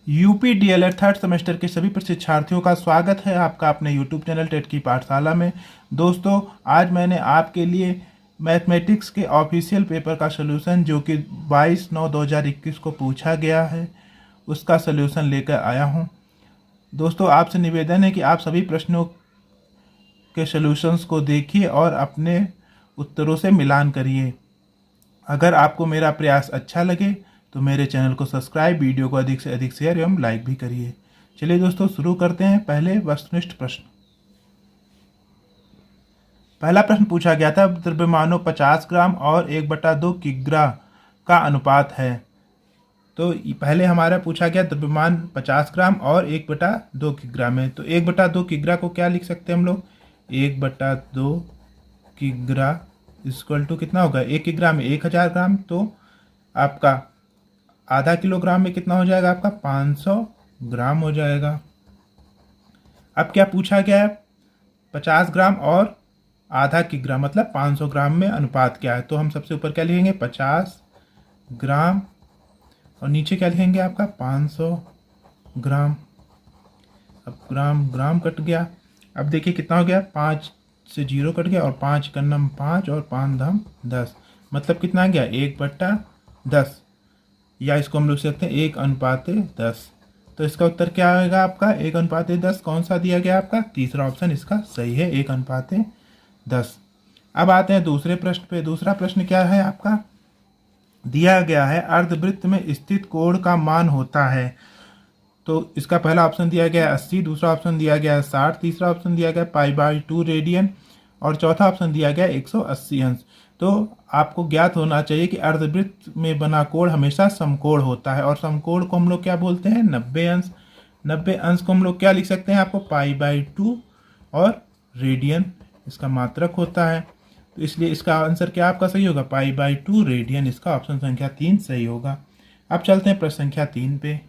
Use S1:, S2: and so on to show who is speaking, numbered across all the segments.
S1: UP DElEd third semester के सभी प्रशिक्षार्थियों का स्वागत है आपका अपने यूट्यूब चैनल टेट की पाठशाला में। दोस्तों, आज मैंने आपके लिए मैथमेटिक्स के ऑफिशियल पेपर का सलूशन जो कि 22/9/2021 को पूछा गया है उसका सलूशन लेकर आया हूं। दोस्तों, आपसे निवेदन है कि आप सभी प्रश्नों के सलूशंस को देखिए और अपने उत्तरों से मिलान करिए। अगर आपको मेरा प्रयास अच्छा लगे तो मेरे चैनल को सब्सक्राइब, वीडियो को अधिक से अधिक शेयर एवं लाइक भी करिए। चलिए दोस्तों, शुरू करते हैं। पहले वस्तुनिष्ठ प्रश्न। पहला प्रश्न पूछा गया था, द्रव्यमानों 50 ग्राम और 1/2 किग्रा का अनुपात है। तो पहले हमारा पूछा गया द्रव्यमान 50 ग्राम और 1/2 किग्रा में। तो 1/2 किग्रा को क्या लिख सकते हैं हम लोग? 1/2 किग्रा इक्वल टू कितना होगा? 1 किग्रा में 1000 ग्राम, तो आपका आधा किलोग्राम में कितना हो जाएगा? आपका 500 ग्राम हो जाएगा। अब क्या पूछा गया है? 50 ग्राम और आधा किग्रा मतलब 500 ग्राम में अनुपात क्या है? तो हम सबसे ऊपर क्या लिखेंगे? 50 ग्राम और नीचे क्या लिखेंगे? आपका 500 ग्राम। अब ग्राम ग्राम कट गया। अब देखिए कितना हो गया? 5 से 0 कट गया और 5 का नम 5 और 5 धम 10, मतलब कितना आ गया? 1/10, या इसको हम लोग सकते हैं 1:10। तो इसका उत्तर क्या आएगा आपका? 1:10। कौन सा दिया गया आपका? तीसरा ऑप्शन इसका सही है, 1:10। अब आते हैं दूसरे प्रश्न पे। दूसरा प्रश्न क्या है आपका? दिया गया है अर्धवृत्त में स्थित कोण का मान होता है। तो इसका पहला ऑप्शन दिया गया है 80, दूसरा ऑप्शन दिया गया है 60, तीसरा ऑप्शन दिया गया π/2 रेडियन और चौथा ऑप्शन दिया गया 180 अंश। तो आपको ज्ञात होना चाहिए कि अर्धवृत्त में बना कोण हमेशा समकोण होता है और समकोण को हम लोग क्या बोलते हैं? 90 अंश। 90 अंश को हम लोग क्या लिख सकते हैं? आपको π/2 और रेडियन इसका मात्रक होता है। तो इसलिए इसका आंसर क्या आपका सही होगा? π/2 रेडियन। इसका ऑप्शन संख्या 3 सही होगा। अब चलते हैं प्रश्न संख्या 3 पे।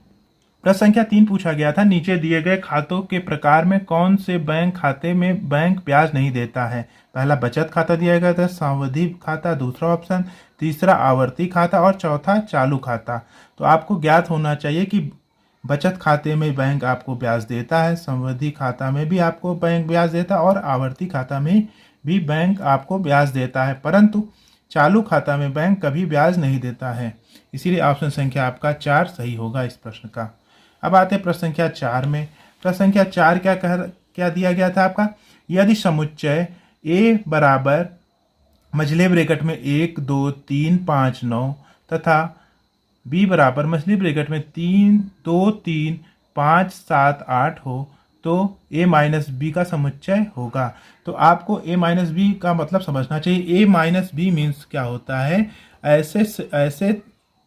S1: प्रश्न संख्या 3 पूछा गया था, नीचे दिए गए खातों के प्रकार में कौन से बैंक खाते में बैंक ब्याज नहीं देता है? पहला बचत खाता दिया गया था, सावधि खाता दूसरा ऑप्शन, तीसरा आवर्ती खाता और चौथा चालू खाता। तो आपको ज्ञात होना चाहिए कि बचत खाते में बैंक आपको ब्याज देता है, सावधि खाता में भी आपको बैंक ब्याज देता है और आवर्ती खाता में भी बैंक आपको ब्याज देता है, परंतु चालू खाता में बैंक कभी ब्याज नहीं देता है। इसीलिए ऑप्शन संख्या आपका 4 सही होगा इस प्रश्न का। अब आते हैं प्रश्न संख्या 4 में। प्रश्न संख्या 4 क्या दिया गया था आपका? यदि समुच्चय ए बराबर मझले ब्रैकेट में 1 2 3 5 9 तथा बी बराबर मछली ब्रैकेट में 3 2 3 5 7 8 हो तो a माइनस बी का समुच्चय होगा। तो आपको a माइनस बी का मतलब समझना चाहिए। a माइनस बी मीन्स क्या होता है? ऐसे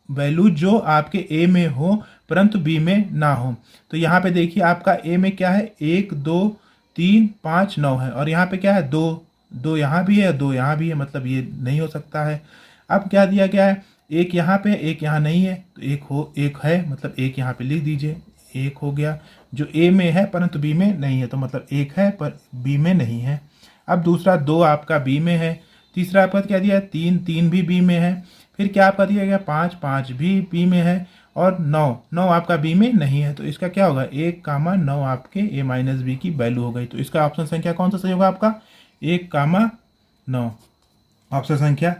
S1: वैल्यू जो आपके a में हो परंतु b में ना हो। तो यहाँ पे देखिए आपका a में क्या है? 1 2 3 5 9 है और यहाँ पे क्या है? 2 2 यहाँ भी है, 2 यहाँ भी है, मतलब ये नहीं हो सकता है। अब क्या दिया गया है? एक यहाँ पे, एक यहाँ नहीं है, तो एक है, मतलब एक यहाँ पे लिख दीजिए, एक हो गया जो a में है परंतु b में नहीं है, तो मतलब एक है पर b में नहीं है। अब दूसरा 2 आपका b में है, तीसरा आपका क्या दिया है? 3 3 भी b में है, फिर क्या आपका दिया गया? 5 5 भी b में है और 9 9 आपका b में नहीं है। तो इसका क्या होगा? 1,9 आपके a माइनस बी की वैल्यू हो गई। तो इसका ऑप्शन संख्या कौन सा सही होगा आपका? 1,9। ऑप्शन संख्या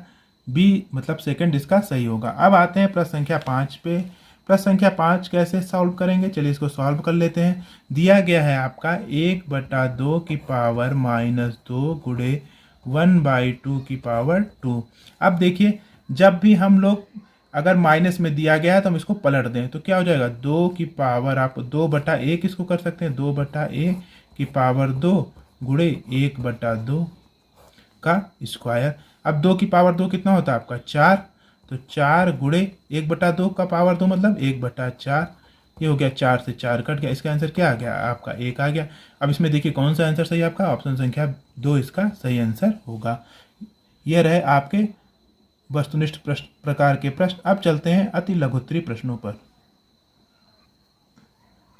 S1: बी मतलब सेकंड इसका सही होगा। अब आते हैं प्रश्न संख्या 5 पे। प्रश्न संख्या 5 कैसे सॉल्व करेंगे? चलिए इसको सॉल्व कर लेते हैं। दिया गया है आपका 1/2 की पावर -2 गुणे 1/2 की पावर 2। अब देखिए, जब भी हम लोग अगर माइनस में दिया गया है तो हम इसको पलट दें तो क्या हो जाएगा? 2 की पावर, आप 2/1 इसको कर सकते हैं, 2/1 की पावर 2 गुणे 1/2 का स्क्वायर। अब 2 की पावर 2 कितना होता है आपका? 4, तो 4 गुणे 1/2 का पावर 2 मतलब 1/4। ये हो गया, 4 से 4 कट गया। इसका आंसर क्या आ गया? आपका 1 आ गया। अब इसमें देखिए कौन सा आंसर सही है आपका? ऑप्शन संख्या 2 इसका सही आंसर होगा। यह रहे आपके वस्तुनिष्ठ प्रकार के प्रश्न। अब चलते हैं अति लघुत्तरी प्रश्नों पर।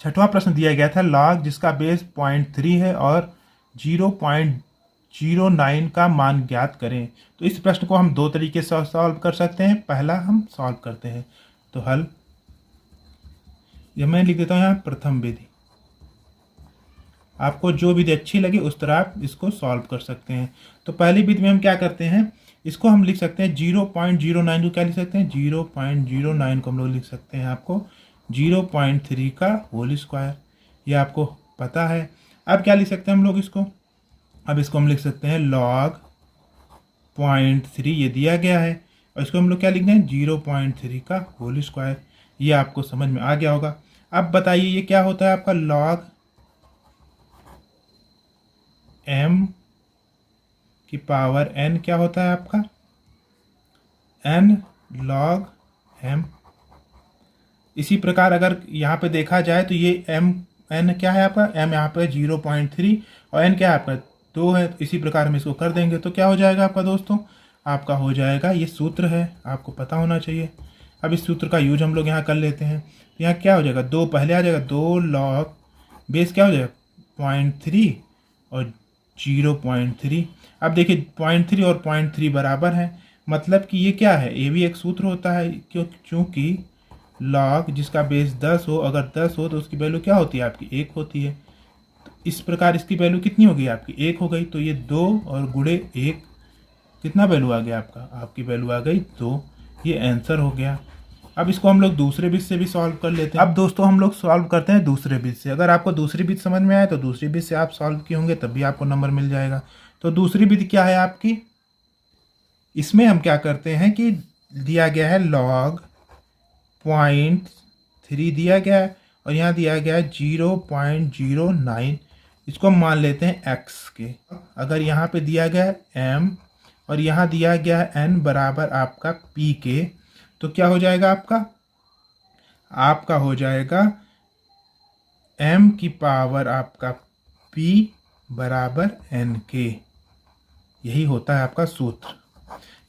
S1: छठवां प्रश्न दिया गया था, लॉग जिसका बेस 0.3 है और 0.09 का मान ज्ञात करें। तो इस प्रश्न को हम 2 तरीके से सॉल्व कर सकते हैं। पहला हम सॉल्व करते हैं, तो हल ये मैं लिख देता हूँ यहाँ प्रथम विधि। आपको जो विधि अच्छी लगे उस तरह आप इसको सॉल्व कर सकते हैं। तो पहली विधि में हम क्या करते हैं, इसको हम लिख सकते हैं 0.09 को क्या लिख सकते हैं, 0.09 को हम लोग लिख सकते हैं आपको 0.3 का होल स्क्वायर। ये आपको पता है। अब क्या लिख सकते हैं हम लोग इसको, अब इसको हम लिख सकते हैं log 0.3, ये दिया गया है, और इसको हम लोग क्या लिख दें 0.3 का होल स्क्वायर। ये आपको समझ में आ गया होगा। अब बताइए ये क्या होता है आपका log m की पावर n क्या होता है आपका n log m। इसी प्रकार अगर यहाँ पे देखा जाए तो ये n क्या है आपका, m यहाँ पे 0.3 और n क्या है आपका 2 है। तो इसी प्रकार हम इसको कर देंगे तो क्या हो जाएगा आपका दोस्तों, आपका हो जाएगा, ये सूत्र है आपको पता होना चाहिए। अब इस सूत्र का यूज हम लोग यहाँ कर लेते हैं। यहाँ क्या हो जाएगा, 2 पहले आ जाएगा, 2 log बेस क्या हो जाएगा 0.3 और 0.3। अब देखिए 0.3 और 0.3 बराबर है, मतलब कि ये क्या है, ये भी एक सूत्र होता है। क्योंकि log जिसका बेस 10 हो, अगर 10 हो तो उसकी वैल्यू क्या होती है आपकी 1 होती है। तो इस प्रकार इसकी वैल्यू कितनी हो गई आपकी 1 हो गई। तो ये 2 और गुणे 1 कितना वैल्यू आ गया आपका, आपकी वैल्यू आ गई 2। ये आंसर हो गया। अब इसको हम लोग दूसरे बीच से भी सॉल्व कर लेते हैं। अब दोस्तों हम लोग सॉल्व करते हैं दूसरे बीच से। अगर आपको दूसरी बीच समझ में आए तो दूसरी बीच से आप सॉल्व किए होंगे तब भी आपको नंबर मिल जाएगा। तो दूसरी बीच क्या है आपकी, इसमें हम क्या करते हैं कि दिया गया है log 0.3 दिया गया है और यहाँ दिया गया है 0.09। इसको हम मान लेते हैं x के। अगर यहाँ पे दिया गया है m और यहाँ दिया गया है n बराबर आपका p के, तो क्या हो जाएगा आपका हो जाएगा m की पावर आपका p बराबर n के। यही होता है आपका सूत्र।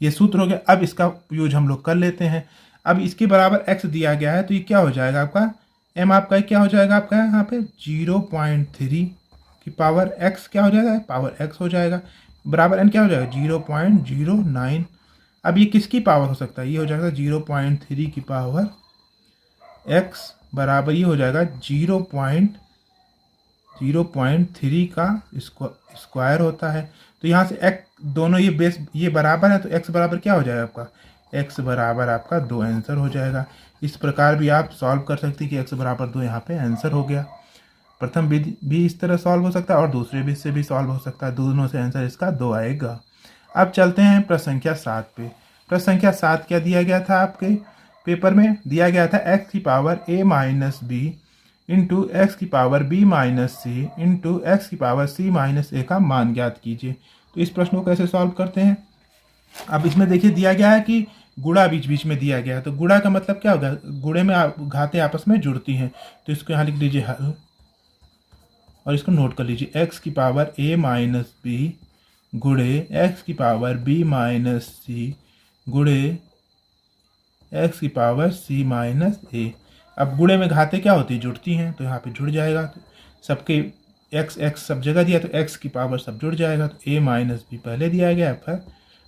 S1: ये सूत्र हो गया। अब इसका यूज हम लोग कर लेते हैं। अब इसके बराबर x दिया गया है तो ये क्या हो जाएगा आपका m, आपका क्या हो जाएगा आपका यहाँ पे 0.3 की पावर x क्या हो जाएगा, पावर x हो जाएगा, बराबर n क्या हो जाएगा 0.09। अब ये किसकी पावर हो सकता है, ये हो जाएगा 0.3 की पावर x बराबर ये हो जाएगा 0.3 का स्क्वायर होता है। तो यहाँ से x दोनों ये बेस ये बराबर है तो x बराबर क्या हो जाएगा आपका, x बराबर आपका 2 आंसर हो जाएगा। इस प्रकार भी आप सॉल्व कर सकते हैं कि x बराबर 2 यहाँ पे आंसर हो गया। प्रथम विधि भी इस तरह सॉल्व हो सकता है और दूसरे विधि से भी सॉल्व हो सकता है, दोनों से आंसर इसका 2 आएगा। अब चलते हैं प्रश्न संख्या 7 पे। प्रश्न संख्या 7 क्या दिया गया था आपके पेपर में, दिया गया था x की power a minus B into x की power b minus C into x की पावर c माइनस ए का मान ज्ञात कीजिए। तो इस प्रश्न को कैसे सॉल्व करते हैं। अब इसमें देखिए दिया गया है कि गुणा बीच बीच में दिया गया है, तो गुणा का मतलब क्या होगा, गुणे में घातें आपस में जुड़ती हैं। तो इसको यहाँ लिख लीजिए हल और इसको नोट कर लीजिए, x की पावर a माइनस बी गुणे एक्स की पावर b माइनस सी गुणे एक्स की पावर c माइनस ए। अब गुणे में घातें क्या होती है, जुड़ती हैं, तो यहाँ पे जुड़ जाएगा। तो सबके x सब जगह दिया तो x की पावर सब जुड़ जाएगा। तो a माइनस बी पहले दिया गया, फिर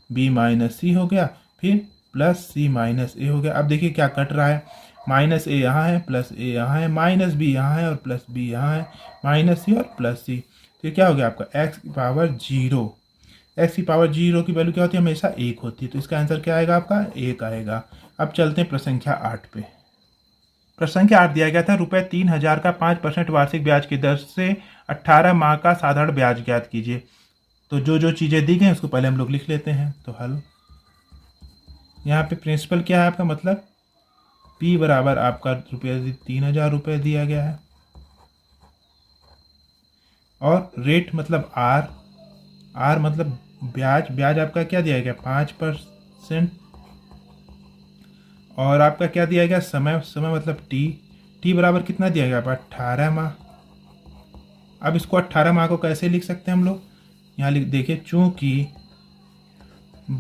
S1: b माइनस सी हो गया, फिर प्लस c माइनस ए हो गया। अब देखिए क्या कट रहा है, माइनस ए यहाँ है, प्लस ए यहाँ है, माइनस बी यहाँ है और प्लस बी यहाँ है, माइनस सी और प्लस सी। तो ये क्या हो गया आपका x की पावर 0। x की पावर 0 की वैल्यू क्या होती है, हमेशा 1 होती है। तो इसका आंसर क्या आएगा आपका 1 आएगा। अब चलते हैं प्रश्न संख्या 8 पे। प्रश्न संख्या 8 दिया गया था ₹3000 का 5% वार्षिक ब्याज की दर से 18 माह का साधारण ब्याज ज्ञात कीजिए। तो जो चीज़ें दी गई उसको पहले हम लोग लिख लेते हैं। तो हल यहाँ पे प्रिंसिपल क्या है आपका, मतलब P बराबर आपका ₹3000 दिया गया है और रेट मतलब R मतलब ब्याज आपका क्या दिया गया 5%। और आपका क्या दिया गया समय मतलब T बराबर कितना दिया गया आपका 18 माह। अब इसको 18 माह को कैसे लिख सकते हैं हम लोग, यहाँ लिख देखिए, चूंकि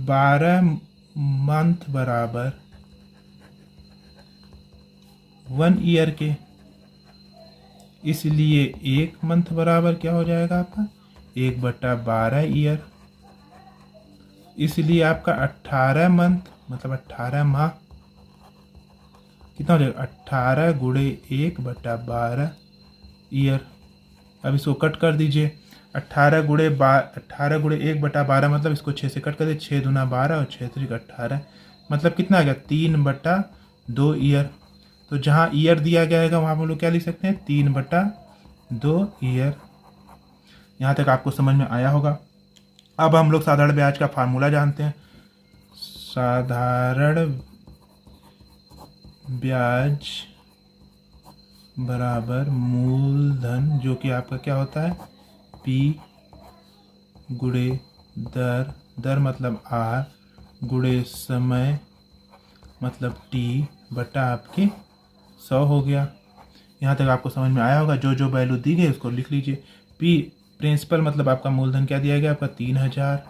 S1: 12 मंथ बराबर 1 ईयर के, इसलिए 1 मंथ बराबर क्या हो जाएगा आपका 1/12 ईयर। इसलिए आपका 18 मंथ मतलब 18 माह कितना हो जाएगा 18 गुणे 1/12 ईयर। अब इसको कट कर दीजिए। 18 गुणे 1/12 मतलब इसको 6 से कट कर दीजिए। 6 दूना 12 और 6 3 18 मतलब कितना आ गया 3/2 ईयर। तो जहाँ ईयर दिया गया है वहाँ हम लोग क्या लिख सकते हैं 3/2 ईयर। यहाँ तक आपको समझ में आया होगा। अब हम लोग साधारण ब्याज का फार्मूला जानते हैं। साधारण ब्याज बराबर मूलधन, जो कि आपका क्या होता है P गुणे दर, दर मतलब R गुणे समय मतलब T बटा आपके 100 हो गया। यहाँ तक आपको समझ में आया होगा। जो जो वैल्यू दी गई उसको लिख लीजिए। P प्रिंसिपल मतलब आपका मूलधन क्या दिया गया आपका 3000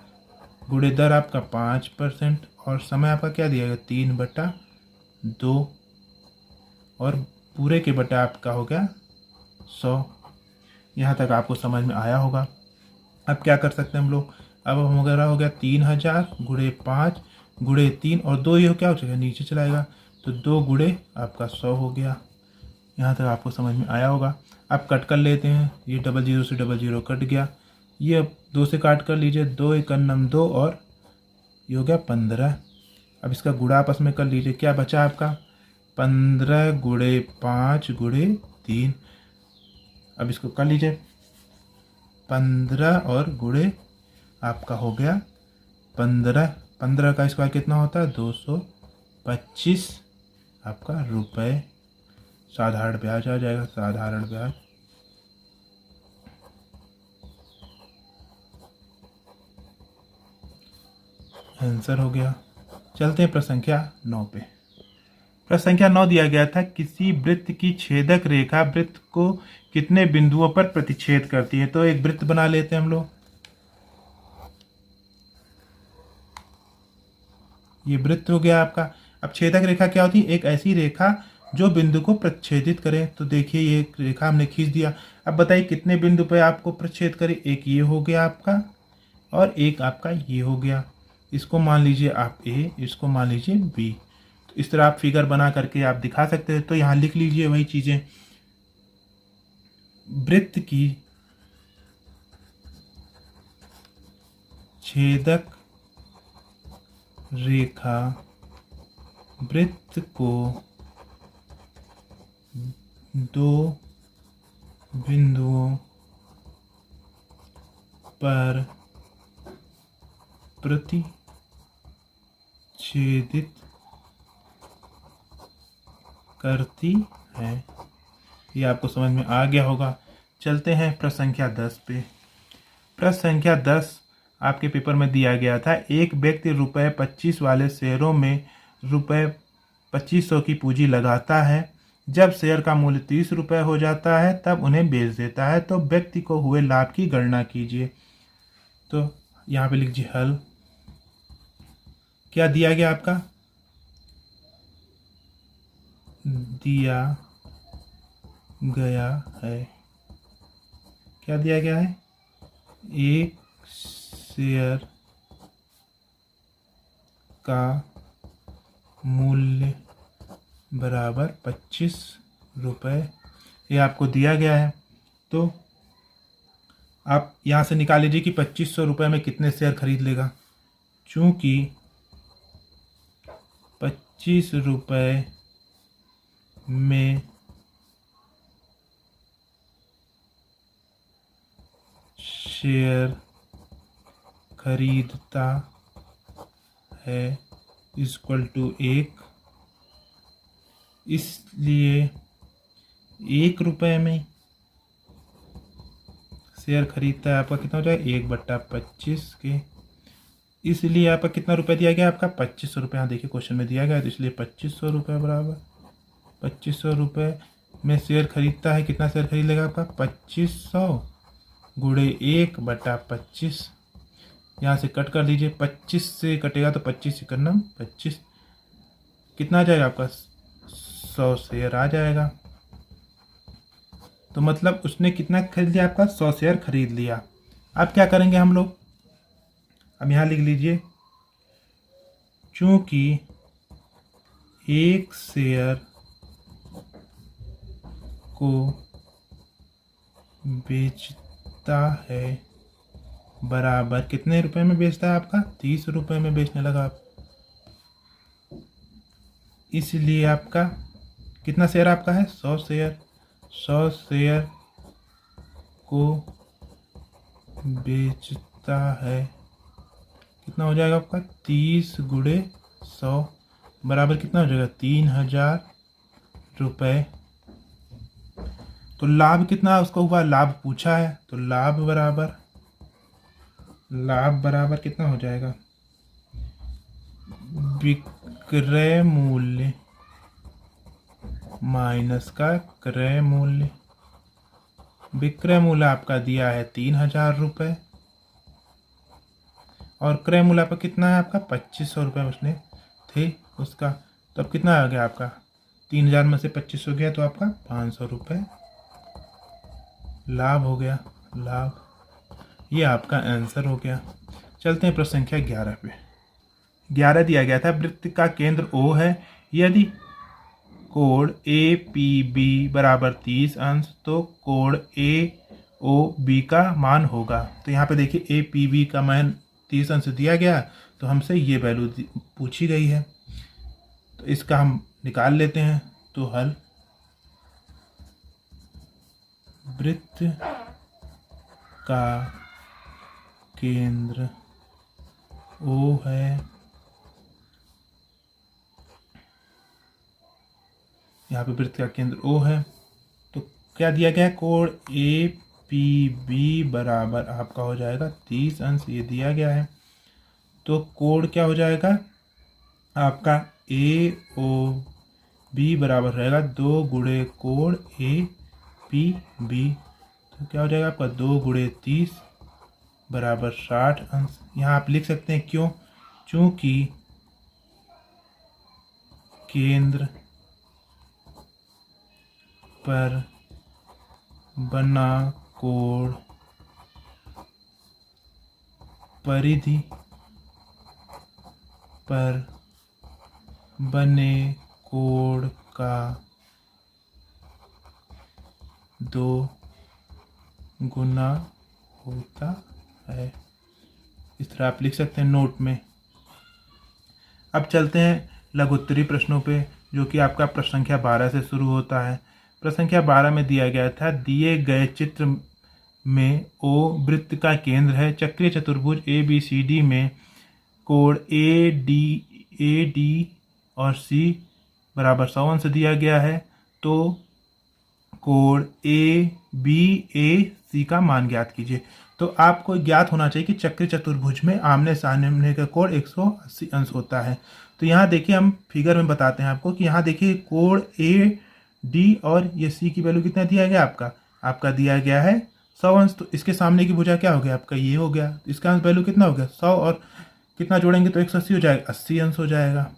S1: गुणे दर आपका 5% और समय आपका क्या दिया गया 3/2 और पूरे के बटा आपका हो गया 100। यहाँ तक आपको समझ में आया होगा। अब क्या कर सकते हैं हम लोग। अब हमारा हो गया 3000 गुणे 5 गुणे 3 और 2 ये क्या हो जाएगा नीचे चलाएगा तो 2 गुणे आपका 100 हो गया। यहाँ तक आपको समझ में आया होगा। अब कट कर लेते हैं। ये 00 से 00 कट गया। ये अब 2 से काट कर लीजिए। 2 × 2 और ये हो गया 15। अब इसका गुणा आपस में कर लीजिए। क्या बचा आपका 15 गुणे 5 गुणे 3। अब इसको कर लीजिए 15 और गुणे आपका हो गया 15। 15 का स्क्वायर कितना होता है 225 आपका रुपए। साधारण ब्याज आ जाएगा। साधारण ब्याज आंसर हो गया। चलते हैं प्रश्न संख्या 9 पे। प्रश्न संख्या 9 दिया गया था किसी वृत्त की छेदक रेखा वृत्त को कितने बिंदुओं पर प्रतिच्छेद करती है। तो एक वृत्त बना लेते हैं हम लोग। ये वृत्त हो गया आपका। अब छेदक रेखा क्या होती है एक ऐसी रेखा जो बिंदु को प्रतिच्छेदित करे। तो देखिए ये रेखा हमने खींच दिया। अब बताइए कितने बिंदु पे आपको प्रतिच्छेद करे। एक ये हो गया आपका और एक आपका ये हो गया। इसको मान लीजिए आप A, इसको मान लीजिए B। तो इस तरह आप फिगर बना करके आप दिखा सकते हैं। तो यहाँ लिख लीजिए वही चीजें। वृत्त की छेदक रेखा वृत्त को 2 बिंदुओं पर प्रतिच्छेदित करती है। ये आपको समझ में आ गया होगा। चलते हैं प्रश्न संख्या 10 पे। प्रश्न संख्या 10 आपके पेपर में दिया गया था। एक व्यक्ति रुपए 25 वाले शेयरों में रुपए 2500 की पूंजी लगाता है। जब शेयर का मूल्य 30 रुपये हो जाता है तब उन्हें बेच देता है। तो व्यक्ति को हुए लाभ की गणना कीजिए। तो यहाँ पे लीजिए हल। क्या दिया गया आपका दिया गया है। क्या दिया गया है एक शेयर का मूल्य बराबर 25 रुपये। ये आपको दिया गया है। तो आप यहाँ से निकाल लीजिए कि 2500 रुपये में कितने शेयर खरीद लेगा। चूँकि 25 रुपये में शेयर खरीदता है इक्वल टू 1, इसलिए 1 रुपये में शेयर खरीदता है आपका कितना हो जाएगा 1/25 के। इसलिए आपका कितना रुपये दिया गया आपका 2500 रुपये। यहाँ देखिए क्वेश्चन में दिया गया है तो इसलिए 2500 रुपये बराबर 2500 रुपये में शेयर खरीदता है। कितना शेयर खरीद लेगा आपका 2500 गुणे 1/25। यहाँ से कट कर दीजिए। 25 से कटेगा तो 25 करना 25 कितना आ जाएगा आपका 100 शेयर आ जाएगा। तो मतलब उसने कितना खरीद लिया आपका 100 शेयर खरीद लिया। अब क्या करेंगे हम लोग। अब यहाँ लिख लीजिए चूँकि एक शेयर को बेचता है बराबर कितने रुपए में बेचता है आपका 30 रुपए में बेचने लगा आप। इसलिए आपका कितना शेयर आपका है 100 शेयर। 100 शेयर को बेचता है कितना हो जाएगा आपका 30 गुणे 100 बराबर कितना हो जाएगा 3000 रुपये। तो लाभ कितना उसको हुआ लाभ पूछा है तो लाभ बराबर कितना हो जाएगा विक्रय मूल्य माइनस का क्रय मूल्य। विक्रय मूल्य आपका दिया है 3000 रुपये और क्रय मूल्य आपका कितना है आपका 2500 रुपये उसने थे उसका। तो अब कितना आ गया आपका 3000 में से 2500 गया तो आपका 500 रुपये लाभ हो गया लाभ। ये आपका आंसर हो गया। चलते हैं प्रश्न संख्या 11 पे। 11 दिया गया था वृत्त का केंद्र O है यदि कोण APB बराबर 30 अंश तो कोण AOB का मान होगा। तो यहाँ पे देखिए APB का मान 30 अंश दिया गया तो हमसे ये वैल्यू पूछी गई है तो इसका हम निकाल लेते हैं। तो हल वृत्त का केंद्र O है यहाँ पे वृत्त का केंद्र O है तो क्या दिया गया है कोण APB बराबर आपका हो जाएगा 30 अंश ये दिया गया है। तो कोण क्या हो जाएगा आपका AOB बराबर रहेगा 2 गुणे कोण APB। तो क्या हो जाएगा आपका 2 गुणे 30 बराबर 60 अंश। यहाँ आप लिख सकते हैं क्यों चूंकि केंद्र पर बना कोण परिधि पर बने कोण का 2 गुना होता है। इस तरह आप लिख सकते हैं नोट में। अब चलते हैं लघुत्तरी प्रश्नों पे जो कि आपका प्रश्न संख्या 12 से शुरू होता है। प्रश्न संख्या 12 में दिया गया था दिए गए चित्र में O वृत्त का केंद्र है। चक्रीय चतुर्भुज ABCD में कोण AD और C बराबर 100 अंश दिया गया है। तो कोण ABAC का मान ज्ञात कीजिए। तो आपको ज्ञात होना चाहिए कि चक्रीय चतुर्भुज में आमने सामने का कोण 180 अंश होता है। तो यहाँ देखिए हम फिगर में बताते हैं आपको कि यहाँ देखिए कोण AD और ये C की वैल्यू कितना दिया गया आपका दिया गया है 100 अंश। तो इसके सामने की भुजा क्या हो गया आपका ये हो गया। इसका अंश वैल्यू कितना हो गया 100 और कितना जोड़ेंगे तो 180 हो जाएगा 80 अंश हो जाएगा।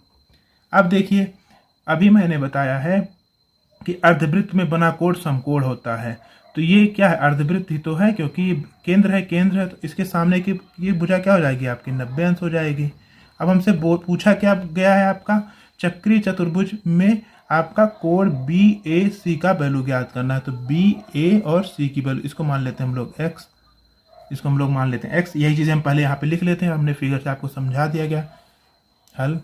S1: अब देखिए अभी मैंने बताया है कि अर्धवृत्त में बना कोण समकोण होता है। तो ये क्या है अर्धवृत्त ही तो है क्योंकि केंद्र है तो इसके सामने की ये भुजा क्या हो जाएगी आपकी 90 अंश हो जाएगी। अब हमसे पूछा क्या गया है आपका चक्रीय चतुर्भुज में आपका कोण BAC का वैल्यू ज्ञात करना है। तो BA और C की वैल्यू इसको मान लेते हैं हम लोग x, इसको हम लोग मान लेते हैं x। यही चीज़ें हम पहले यहाँ पे लिख लेते हैं हमने फिगर से आपको समझा दिया गया। हल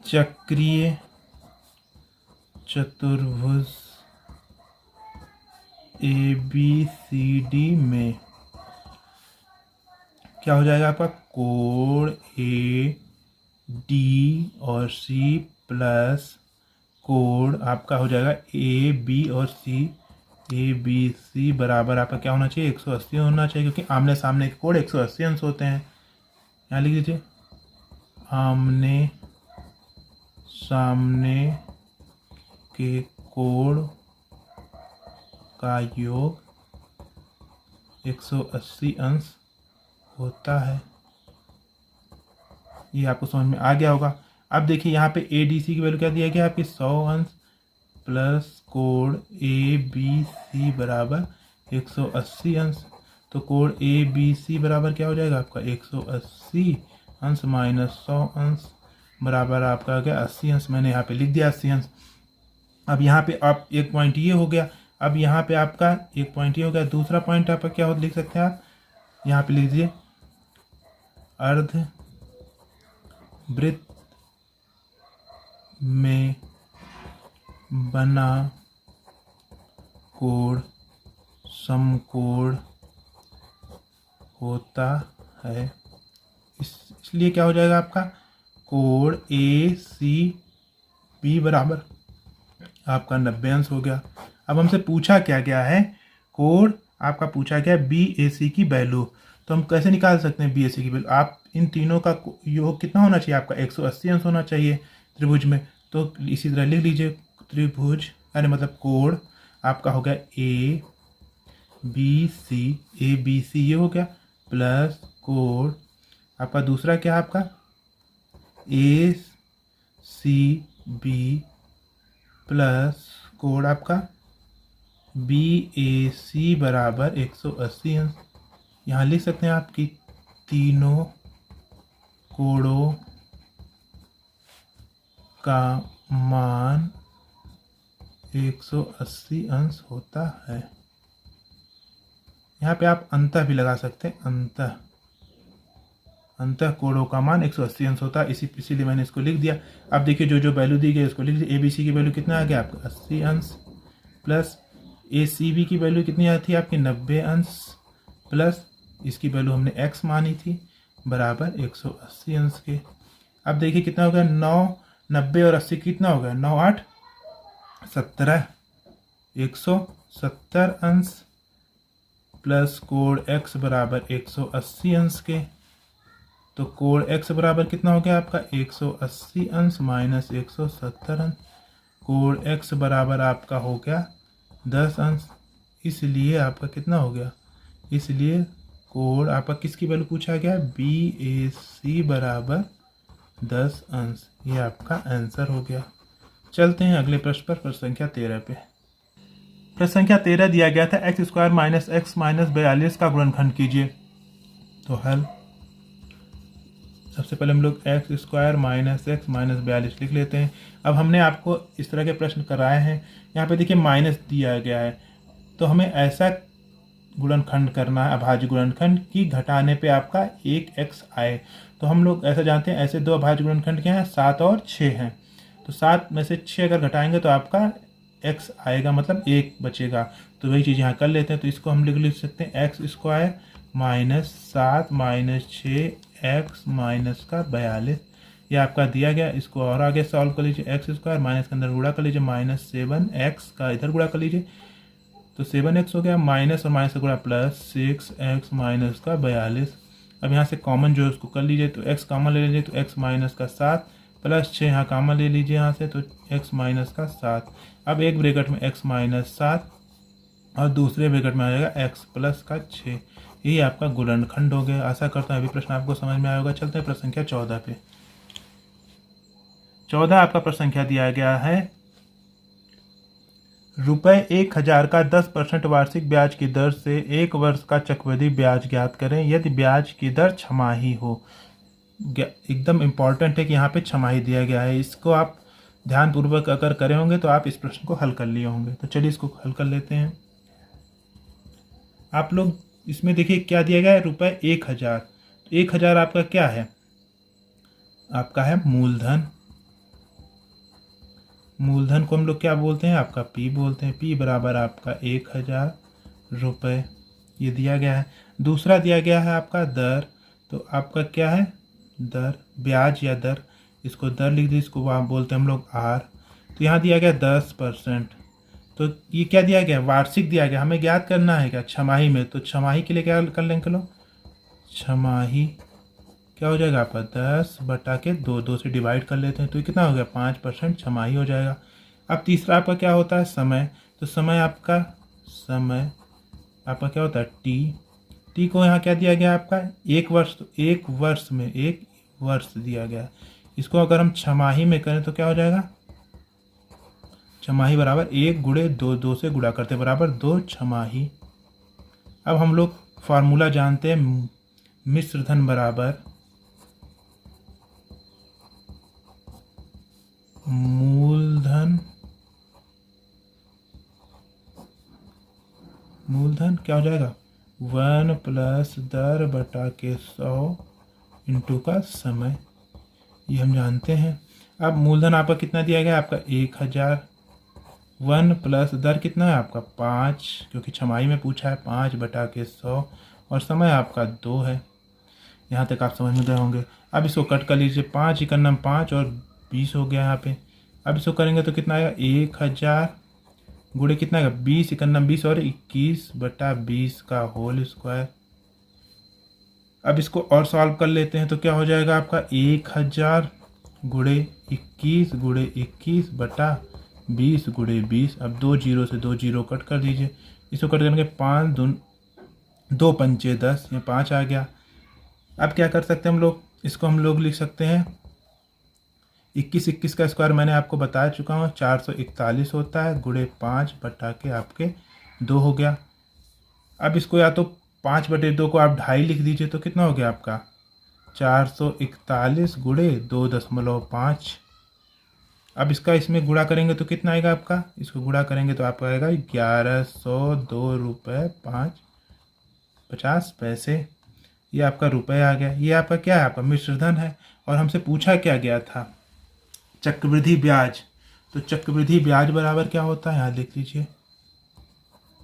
S1: चक्रीय चतुर्भुज ABCD में क्या हो जाएगा आपका कोण AD और C प्लस कोण आपका हो जाएगा AB और C ABC बराबर आपका क्या होना चाहिए 180 होना चाहिए क्योंकि आमने सामने के कोण 180 अंश होते हैं। यहाँ लिख दीजिए आमने सामने के कोण का योग 180 अंश होता है। ये आपको समझ में आ गया होगा। अब देखिए यहाँ पे ADC की वैल्यू क्या दिया गया आपकी 100 अंश प्लस कोण ABC बराबर 180 अंश। तो कोण ABC बराबर क्या हो जाएगा आपका 180 अंश माइनस 100 अंश बराबर आपका हो गया 80 अंश। मैंने यहाँ पे लिख दिया 80 अंश। अब यहाँ पे आप एक पॉइंट ये हो गया। अब यहाँ पे आपका एक पॉइंट ये हो गया। दूसरा पॉइंट आपका क्या हो लिख सकते हैं आप, यहाँ पे लिख दीजिए अर्ध वृत्त में बना कोण समकोण होता है। इसलिए क्या हो जाएगा आपका कोण ए सी बी बराबर आपका 90 अंश हो गया। अब हमसे पूछा क्या गया है, कोण आपका पूछा गया बी ए सी की वैल्यू। तो हम कैसे निकाल सकते हैं बी ए सी की वैल्यू। आप इन तीनों का योग कितना होना चाहिए आपका 180 अंश होना चाहिए त्रिभुज में। तो इसी तरह लिख लीजिए त्रिभुज अरे मतलब कोण आपका हो गया ए बी सी ये हो गया प्लस कोण आपका दूसरा क्या है आपका ए सी बी प्लस कोण आपका बी ए सी बराबर 180 अंश। यहाँ लिख सकते हैं आपकी तीनों कोणों का मान 180 अंश होता है। यहाँ पे आप अंतः भी लगा सकते हैं, अंतः कोणों का मान 180 अंश होता है। इसीलिए मैंने इसको लिख दिया। अब देखिए जो जो वैल्यू दी गई उसको लिख दीजिए। ए बी सी की वैल्यू कितना आ गया आपका 80 अंश प्लस ए सी बी की वैल्यू कितनी आई थी आपकी 90 अंश प्लस इसकी वैल्यू हमने x मानी थी बराबर 180 अंश के। अब देखिए कितना हो गया 9, 90 और 80 कितना हो गया 9 8 17 170 अंश प्लस कोण x बराबर 180 अंश के। तो कोण x बराबर कितना हो गया आपका 180 अंश माइनस 170 अंश। कोण x बराबर आपका हो गया 10 अंश। इसलिए आपका कितना हो गया, इसलिए कोण आपका किसकी वैल्यू पूछा गया बी ए सी बराबर 10 अंश। ये आपका आंसर हो गया। चलते हैं अगले प्रश्न पर, प्रश्न संख्या 13 पे। प्रश्न संख्या 13 दिया गया था x square minus x minus 42 का गुणनखंड कीजिए। तो हल सबसे पहले हम लोग x square minus x minus 42 लिख लेते हैं। अब हमने आपको इस तरह के प्रश्न कराए हैं। यहाँ पे देखिए माइनस दिया गया है, तो हमें ऐसा गुणनखंड करना है अभाज्य गुणनखंड कि घटाने पे आपका एक एक्स आए। तो हम लोग ऐसा जानते हैं ऐसे दो अभाज्य गुणनखंड क्या हैं 7 और 6 हैं। तो 7 में से 6 अगर घटाएंगे तो आपका x आएगा, मतलब 1 बचेगा। तो वही चीज़ यहाँ कर लेते हैं। तो इसको हम लिख सकते हैं x square minus 7 minus 6 x minus का 42 ये आपका दिया गया। इसको और आगे सॉल्व कर लीजिए। एक्स स्क्वायर माइनस के अंदर गुणा कर लीजिए माइनस 7x का इधर गुणा कर लीजिए तो 7x हो गया माइनस और माइनस का गुणा प्लस 6x माइनस का 42। अब यहाँ से कॉमन जो है उसको कर लीजिए। तो x कॉमन ले लीजिए तो x माइनस का 7 प्लस 6 यहाँ कॉमन ले लीजिए यहाँ से तो x माइनस का 7। अब एक ब्रैकेट में x माइनस 7 और दूसरे ब्रैकेट में आ जाएगा x प्लस का 6। यही आपका गुणनखंड हो गया। आशा करता हूँ अभी प्रश्न आपको समझ में आया होगा। चलते हैं प्रश्न संख्या 14 पे। 14 आपका प्रश्न संख्या दिया गया है रुपये 1000 का 10% वार्षिक ब्याज की दर से 1 वर्ष का चक्रवृद्धि ब्याज ज्ञात करें यदि ब्याज की दर छमाही हो। एकदम इम्पॉर्टेंट है कि यहाँ पे छमाही दिया गया है। इसको आप ध्यानपूर्वक अगर करे होंगे तो आप इस प्रश्न को हल कर लिए होंगे। तो चलिए इसको हल कर लेते हैं। आप लोग इसमें देखिए क्या दिया गया है रुपये 1000। तो 1000 आपका क्या है, आपका है मूलधन। मूलधन को हम लोग क्या बोलते हैं आपका P बोलते हैं। P बराबर आपका 1000 रुपये ये दिया गया है। दूसरा दिया गया है आपका दर। तो आपका क्या है दर, ब्याज या दर, इसको दर लिख दीजिए। इसको आप बोलते हैं हम लोग R। तो यहाँ दिया गया 10%। तो ये क्या दिया गया वार्षिक दिया गया। हमें ज्ञात करना है क्या छमाही में। तो छमाही के लिए क्या कर लेंगे लोग, छमाही क्या हो जाएगा आपका 10/2 2 से डिवाइड कर लेते हैं तो ये कितना हो गया 5% छमाही हो जाएगा। अब तीसरा आपका क्या होता है समय। तो समय आपका क्या होता है टी को यहाँ क्या दिया गया आपका 1 वर्ष। तो 1 वर्ष में 1 वर्ष दिया गया। इसको अगर हम छमाही में करें तो क्या हो जाएगा, छमाही बराबर 1 गुणे 2 2 से गुणा करते बराबर 2 छमाही। अब हम लोग फार्मूला जानते हैं मिश्रधन बराबर मूलधन क्या हो जाएगा 1 प्लस दर बटा के 100 इंटू का समय, ये हम जानते हैं। अब मूलधन आपका कितना दिया गया, आपका 1000। 1 प्लस दर कितना है आपका 5, क्योंकि छमाही में पूछा है, 5 बटा के 100, और समय आपका 2 है। यहाँ तक आप समझ में गए होंगे। अब इसको कट कर लीजिए, 5 इकन्नम 5 और 20 हो गया यहाँ पे। अब इसको करेंगे तो कितना आएगा 1000 गुणे कितना आएगा 20 इकन्नम 20 और 21 बटा 20 का होल स्क्वायर। अब इसको और सॉल्व कर लेते हैं तो क्या हो जाएगा आपका 1000 गुणे 21 बटा 20 गुणे 20। अब 2 जीरो से 2 जीरो कट कर दीजिए, इसको कट करके 5 2 पंचे 10, ये 5 आ गया। अब क्या कर सकते हैं हम लोग, इसको हम लोग लिख सकते हैं 21 का स्क्वायर मैंने आपको बता चुका हूँ 441 होता है, गुणे 5 बटा के आपके 2 हो गया। अब इसको या तो 5 बटे 2 को आप 2.5 लिख दीजिए तो कितना हो गया आपका 441 गुणे 2.5। अब इसका इसमें गुणा करेंगे तो कितना आएगा आपका, इसको गुणा करेंगे तो आपका आएगा 1102 रुपये 50 पैसे। ये आपका रुपये आ गया। ये आपका क्या है, आपका मिश्र धन है। और हमसे पूछा क्या गया था, चक्रवृद्धि ब्याज। तो चक्रवृद्धि ब्याज बराबर क्या होता है, यहाँ लिख लीजिए,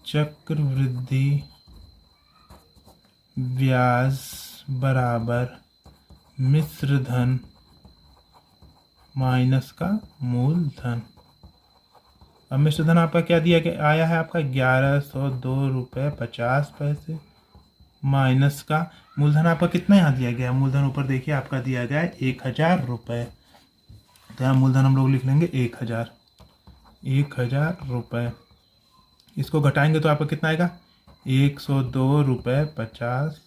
S1: चक्रवृद्धि ब्याज बराबर मिश्र धन माइनस का मूलधन। अब मिश्र धन आपका क्या दिया गया आया है, आपका 1102 रुपये 50 पैसे, माइनस का मूलधन आपका कितना यहाँ दिया गया, मूलधन ऊपर देखिए आपका दिया गया है 1000 रुपये। तो यहाँ मूलधन हम लोग लिख लेंगे 1000 रुपये। इसको घटाएंगे तो आपका कितना आएगा 102 रुपये 50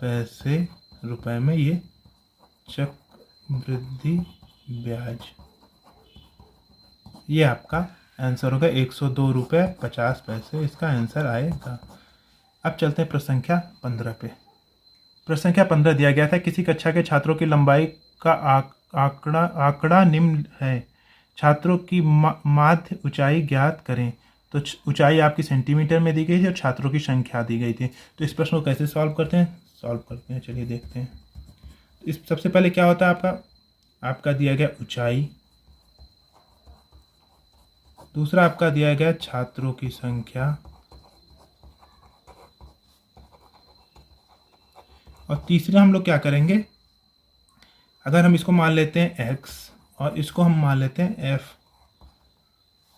S1: पैसे रुपए में ये चक्रवृद्धि ब्याज। ये आपका आंसर होगा 102 रुपये 50 पैसे, इसका आंसर आएगा। अब चलते हैं प्रश्न संख्या 15 पे। प्रश्न संख्या 15 दिया गया था, किसी कक्षा के छात्रों की लंबाई का आंकड़ा निम्न है, छात्रों की माध्य ऊंचाई ज्ञात करें। तो ऊंचाई आपकी सेंटीमीटर में दी गई थी और छात्रों की संख्या दी गई थी। तो इस प्रश्न को कैसे सॉल्व करते हैं, चलिए देखते हैं। इस सबसे पहले क्या होता है, आपका दिया गया ऊंचाई, दूसरा आपका दिया गया छात्रों की संख्या, और तीसरा हम लोग क्या करेंगे, अगर हम इसको मान लेते हैं x और इसको हम मान लेते हैं f,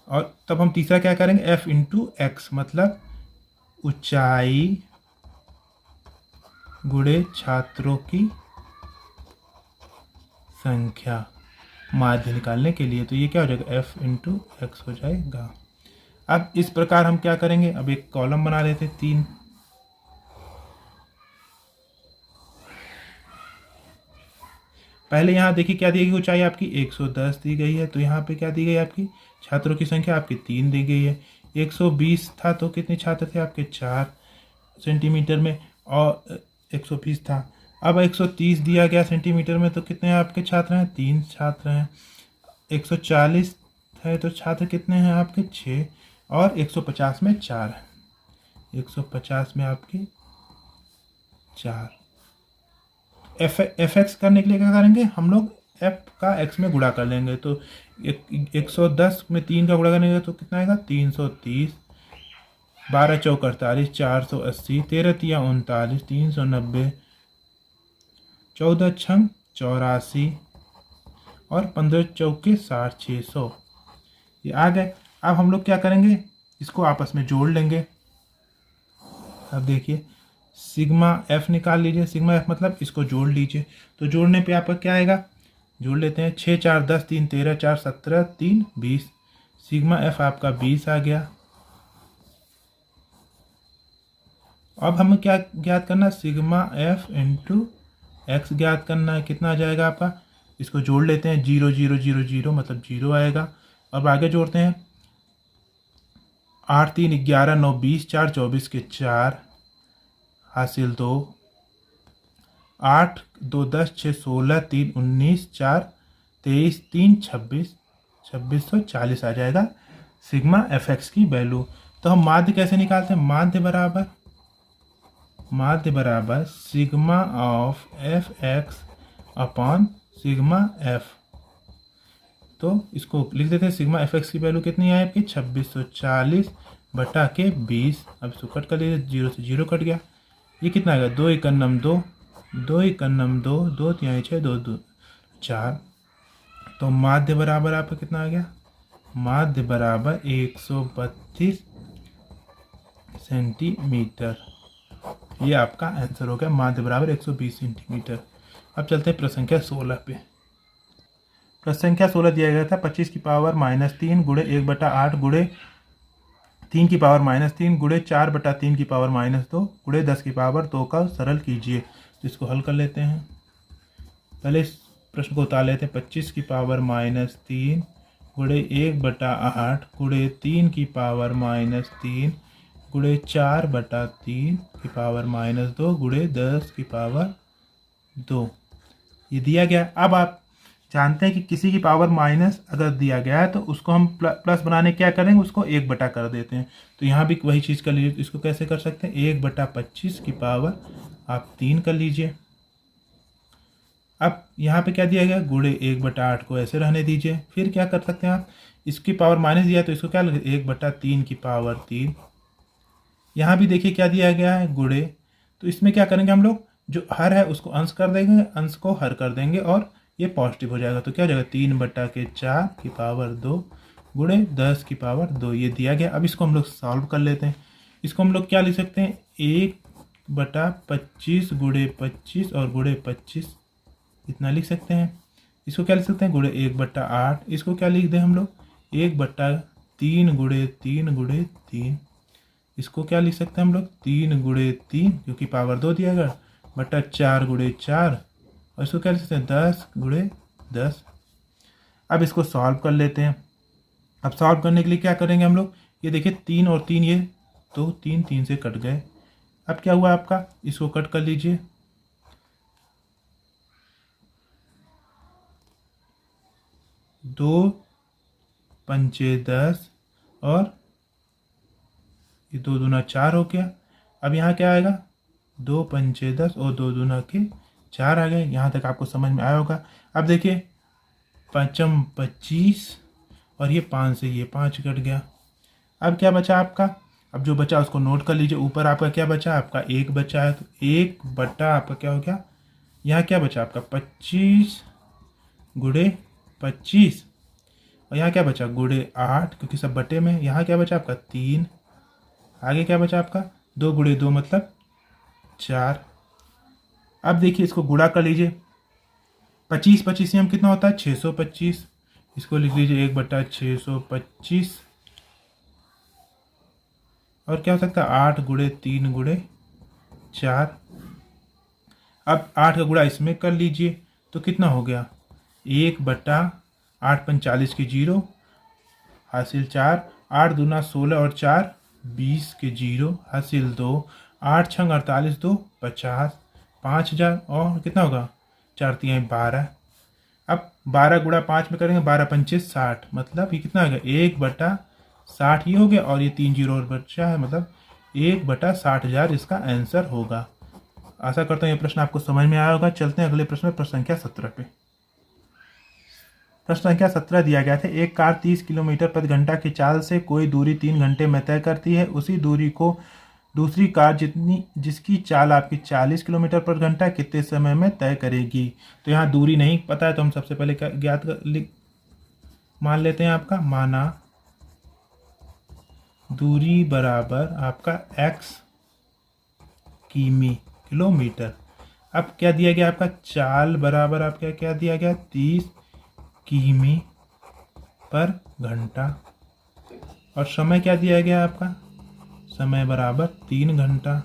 S1: और तब हम तीसरा क्या करेंगे f इंटू एक्स, मतलब ऊंचाई गुणे छात्रों की संख्या माध्य निकालने के लिए। तो ये क्या हो जाएगा f इंटू एक्स हो जाएगा। अब इस प्रकार हम क्या करेंगे, अब एक कॉलम बना लेते हैं 3। पहले यहाँ देखिए क्या दी गई, ऊंचाई आपकी 110 दी गई है, तो यहाँ पे क्या दी गई आपकी छात्रों की संख्या आपकी 3 दी गई है। 120 था तो कितने छात्र थे आपके 4 सेंटीमीटर में, और 120 था। अब 130 दिया गया सेंटीमीटर में, तो कितने आपके छात्र हैं 3 छात्र हैं। 140 है तो छात्र कितने हैं आपके 6, और 150 में 4 है, 150 में आपके 4। एफ एक्स करने के लिए क्या करेंगे हम लोग, एफ का एक्स में गुणा कर लेंगे। तो 110 में 3 का गुणा करेंगे तो कितना आएगा 330, 12 चौक 48, 480, 13 तिया 39, 390, 14 छंग 84, और 15 चौके 60, 600, ये आ गए। अब हम लोग क्या करेंगे, इसको आपस में जोड़ लेंगे। अब देखिए सिग्मा एफ निकाल लीजिए, सिग्मा एफ मतलब इसको जोड़ लीजिए। तो जोड़ने पे आपका क्या आएगा, जोड़ लेते हैं, 6 4 10, 3 13, 4 17, 3 20, सिग्मा एफ आपका 20 आ गया। अब हमें क्या ज्ञात करना है, सिग्मा एफ इंटू एक्स ज्ञात करना है। कितना आ जाएगा आपका, इसको जोड़ लेते हैं, 0 0 0 0 मतलब 0 आएगा। अब आगे जोड़ते हैं, 8 3 11 9 20, 4 24 के 4 हासिल 2, 8 2 10 6 16, 3 19, 4 23 3 26 2640 आ जाएगा सिग्मा एफ एक्स की वैल्यू। तो हम माध्य कैसे निकालते हैं? माध्य बराबर sigma of F x upon sigma F. तो इसको लिख देते हैं, सिग्मा एफ एक्स की वैल्यू कितनी है आपकी 2640 बटा के 20। अब इसको कट कर लीजिए, 0 से 0 कट गया। ये कितना आएगा 2 एकन्नम 2, 2 एकन्नम 2, 2 तिहाई 6, 2 2 4। तो माध्य बराबर आपका कितना आ गया? माध्य बराबर 132 सेंटीमीटर। ये आपका आंसर हो गया, माध्य बराबर 120 सेंटीमीटर। अब चलते हैं प्रश्न संख्या 16 पे। प्रश्न संख्या 16 दिया गया था 25 की पावर -3 गुणे 1/8 गुणे 3 की पावर -3 गुणे 4/3 की पावर -2 गुणे 10 की पावर 2 का सरल कीजिए। तो इसको हल कर लेते हैं। पहले इस प्रश्न को उतार लेते हैं। 25 की पावर -3 गुणे 1/8 गुणे 3 की पावर -3 गुणे 4/3 की पावर -2 गुणे 10 की पावर 2, ये दिया गया। अब आप जानते हैं कि किसी की पावर माइनस अगर दिया गया है तो उसको हम प्लस बनाने क्या करेंगे, उसको 1 कर देते हैं। तो यहाँ भी वही चीज़ कर लीजिए। इसको कैसे कर सकते हैं? 1/25 की पावर आप 3 कर लीजिए। अब यहाँ पे क्या दिया गया? गुणे 1/8 को ऐसे रहने दीजिए। फिर क्या कर सकते हैं आप? इसकी पावर माइनस दिया तो इसको क्या लगे? 1/3 की पावर 3। यहाँ भी देखिए क्या दिया गया है? गुणे। तो इसमें क्या करेंगे हम लोग? जो हर है उसको अंश कर देंगे, अंश को हर कर देंगे और ये पॉजिटिव हो जाएगा। तो क्या हो जाएगा? 3/4 की पावर 2 गुणे 10 की पावर 2, ये दिया गया। अब इसको हम लोग सॉल्व कर लेते हैं। इसको हम लोग क्या लिख सकते हैं? 1/25 गुणे 25 और गुणे 25, इतना लिख सकते हैं। इसको क्या लिख सकते हैं? गुणे 1/8। इसको क्या लिख दें हम लोग? 1/3 गुणे 3 गुणे 3। इसको क्या लिख सकते हैं हम लोग? 3 गुणे 3 क्योंकि पावर 2 दिया गया, बटा 4 गुणे 4, और इसको क्या लिख सकते हैं? 10 गुणे 10। अब इसको सॉल्व कर लेते हैं। अब सॉल्व करने के लिए क्या करेंगे हम लोग? ये देखिए 3 और 3, ये तो 3 3 से कट गए। अब क्या हुआ आपका? इसको कट कर लीजिए। 2 पंचे 10 और ये 2 दूना 4 हो गया। अब यहाँ क्या आएगा? 2 पंचे 10 और 2 दूना के 4 आ गए। यहाँ तक आपको समझ में आया होगा। अब देखिए 5 25 और ये 5 से ये 5 कट गया। अब क्या बचा आपका? अब जो बचा उसको नोट कर लीजिए। ऊपर आपका क्या बचा? आपका 1 बचा है, तो 1 बटा आपका क्या हो गया? यहाँ क्या बचा आपका? 25 गुणे 25, और यहाँ क्या बचा? गुणे 8, क्योंकि सब बटे में। यहाँ क्या बचा आपका? 3। आगे क्या बचा आपका? 2 गुणे 2 मतलब 4। अब देखिए इसको गुणा कर लीजिए। 25 25 से हम कितना होता है? 625। इसको लिख लीजिए 1/625। और क्या हो सकता है? 8 गुणे 3 गुणे 4। अब 8 का गुणा इसमें कर लीजिए तो कितना हो गया? 1/8 45 की 0 हासिल 4, 8 दूना 16 और 4 20 के 0 हासिल 2, 8 छंग 48, 2 50, 5000 और कितना होगा? 4 तिहाई 12। अब 12 गुणा 5 में करेंगे, 12 पंचे 60, मतलब ये कितना आ गया? 1/60 ये हो गया, और ये 3 0 और बचा है, मतलब 1/60,000 इसका आंसर होगा। आशा करता हूँ ये प्रश्न आपको समझ में आया होगा। चलते हैं अगले प्रश्न में, प्रश्न संख्या 17 पे। प्रश्न संख्या 17 दिया गया था, एक कार 30 किलोमीटर प्रति घंटा की चाल से कोई दूरी 3 घंटे में तय करती है। उसी दूरी को दूसरी कार जिसकी चाल आपकी 40 किलोमीटर प्रति घंटा कितने समय में तय करेगी। तो यहाँ दूरी नहीं पता है तो हम सबसे पहले मान लेते हैं आपका, माना दूरी बराबर आपका x किमी किलोमीटर। अब क्या दिया गया आपका? चाल बराबर आपका क्या दिया गया? 30 किमी पर घंटा, और समय क्या दिया गया आपका? समय बराबर 3 घंटा।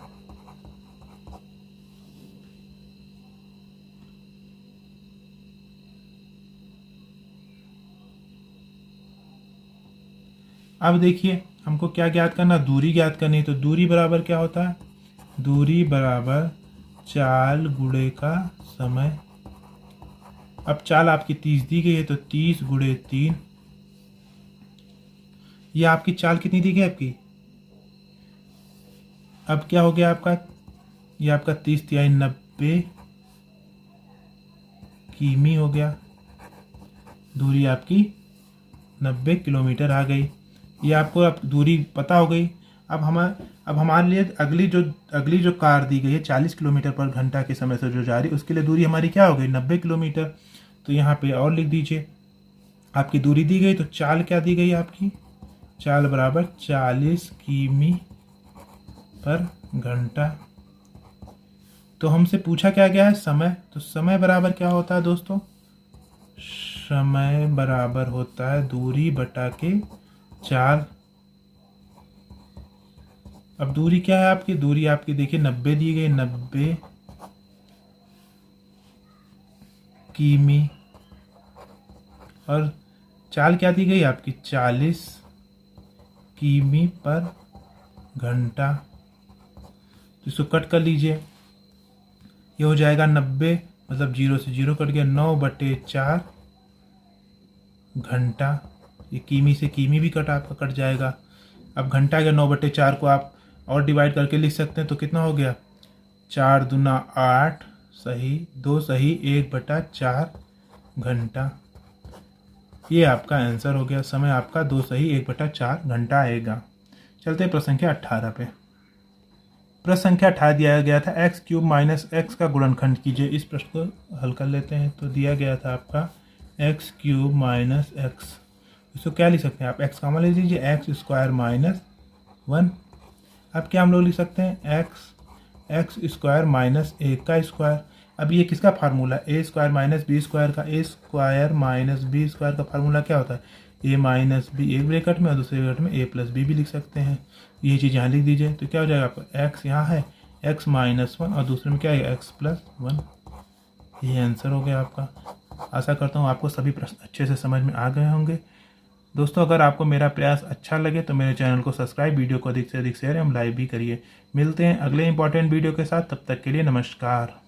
S1: अब देखिए हमको क्या ज्ञात करना? दूरी ज्ञात करनी। तो दूरी बराबर क्या होता है? दूरी बराबर चाल गुणे का समय। अब चाल आपकी 30 दी गई है तो 30 गुणे 3, ये आपकी चाल कितनी दी गई आपकी। अब क्या हो गया आपका, ये आपका 30 तिहाई 90 किमी हो गया, दूरी आपकी 90 किलोमीटर आ गई। ये आपको अब दूरी पता हो गई। अब हमारे लिए अगली जो कार दी गई है 40 किलोमीटर पर घंटा के समय से जो जा रही है, उसके लिए दूरी हमारी क्या हो गई 90 किलोमीटर। तो यहाँ पे और लिख दीजिए, आपकी दूरी दी गई तो चाल क्या दी गई आपकी, चाल बराबर 40 किमी पर घंटा। तो हमसे पूछा क्या गया है समय, तो समय बराबर क्या होता है दोस्तों, समय बराबर होता है दूरी बटा के चाल। अब दूरी क्या है आपकी, दूरी आपकी देखिए 90 दी गई, 90 किमी, और चाल क्या दी गई आपकी 40 किमी पर घंटा। तो इसको कट कर लीजिए, ये हो जाएगा 90, मतलब 0 से 0 कट गया, 9/4 घंटा। ये किमी से किमी भी आपका कट जाएगा। अब घंटा के 9/4 को आप और डिवाइड करके लिख सकते हैं, तो कितना हो गया 4 दूना 8 सही 2 सही 1/4 घंटा। ये आपका आंसर हो गया, समय आपका 2 सही 1/4 घंटा आएगा। चलते हैं प्रश्न संख्या 18 पे। प्रश्न संख्या 18 दिया गया था x³ माइनस x का गुणनखंड कीजिए। इस प्रश्न को हल कर लेते हैं। तो दिया गया था आपका x³ माइनस x, इसको क्या लिख सकते हैं आप, x कॉमन ले लीजिए, x² माइनस 1। अब क्या हम लोग लिख सकते हैं x² माइनस 1 का स्क्वायर। अब ये किसका फार्मूला, a² माइनस b² का, a² माइनस b² का फार्मूला क्या होता है a माइनस बी, एक ब्रैकेट में और दूसरे ब्रैकेट में a प्लस बी भी लिख सकते हैं। ये चीज़ यहाँ लिख दीजिए, तो क्या हो जाएगा आपका x यहाँ है x माइनस 1 और दूसरे में क्या है x प्लस 1। ये आंसर हो गया आपका। आशा करता हूँ आपको सभी प्रश्न अच्छे से समझ में आ गए होंगे। दोस्तों अगर आपको मेरा प्रयास अच्छा लगे तो मेरे चैनल को सब्सक्राइब, वीडियो को अधिक से अधिक शेयर एवं लाइक भी करिए। मिलते हैं अगले इंपॉर्टेंट वीडियो के साथ, तब तक के लिए नमस्कार।